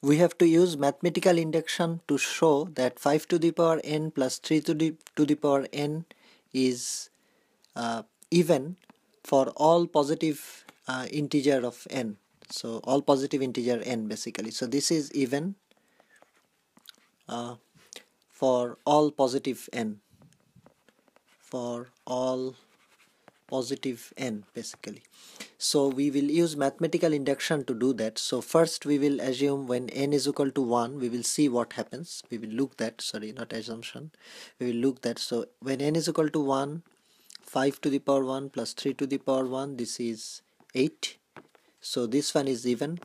we have to use mathematical induction to show that 5 to the power n plus 3 to the power n is even for all positive integer of n. So all positive integer n basically. So this is even for all positive n, for all positive n basically. So we will use mathematical induction to do that. So first we will assume when n is equal to 1, we will see what happens. We will look that, sorry, not assumption, we will look that. So when n is equal to 1, 5 to the power 1 plus 3 to the power 1, this is 8. So this one is even.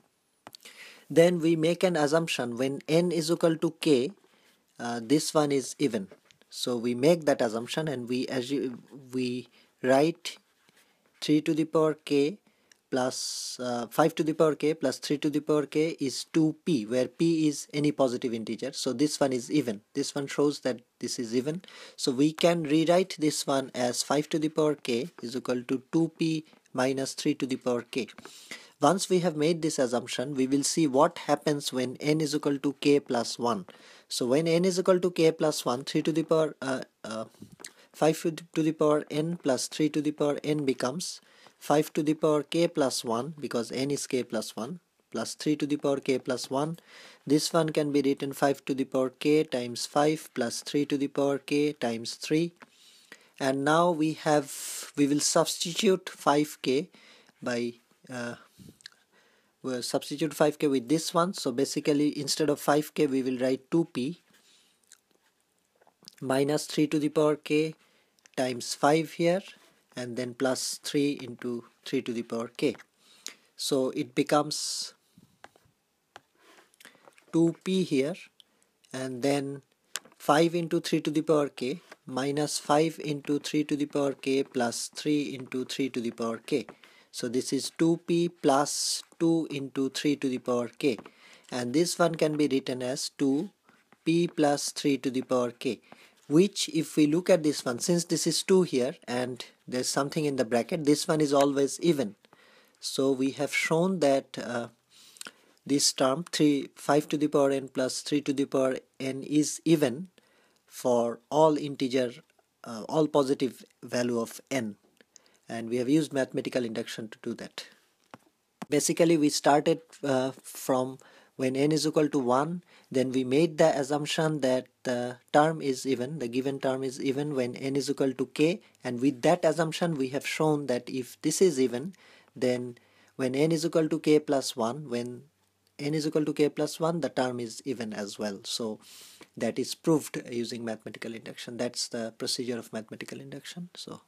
Then we make an assumption when n is equal to k, this one is even. So we make that assumption and we write 3 to the power k plus 5 to the power k plus 3 to the power k is 2p, where p is any positive integer. So this one is even. This one shows that this is even. So we can rewrite this one as 5 to the power k is equal to 2p minus 3 to the power k. Once we have made this assumption, we will see what happens when n is equal to k plus 1. So when n is equal to k plus 1, 3 to the power 5 to the power n plus 3 to the power n becomes 5 to the power k plus 1, because n is k plus 1, plus 3 to the power k plus 1. This one can be written 5 to the power k times 5 plus 3 to the power k times 3. And now we will substitute 5k by we'll substitute 5k with this one. So basically instead of 5k we will write 2p minus 3 to the power k times 5 here, and then plus 3 into 3 to the power k. So it becomes 2p here, and then 5 into 3 to the power k minus 5 into 3 to the power k plus 3 into 3 to the power k. So this is 2p plus 2 into 3 to the power k, and this one can be written as 2p plus 3 to the power k, which if we look at this one, since this is 2 here and there's something in the bracket, this one is always even. So we have shown that this term 5 to the power n plus 3 to the power n is even for all integer, all positive value of n, and we have used mathematical induction to do that. Basically we started from when n is equal to 1, then we made the assumption that the term is even, the given term is even when n is equal to k, and with that assumption we have shown that if this is even, then when n is equal to k plus 1, when n is equal to k plus 1, the term is even as well. So that is proved using mathematical induction. That's the procedure of mathematical induction. So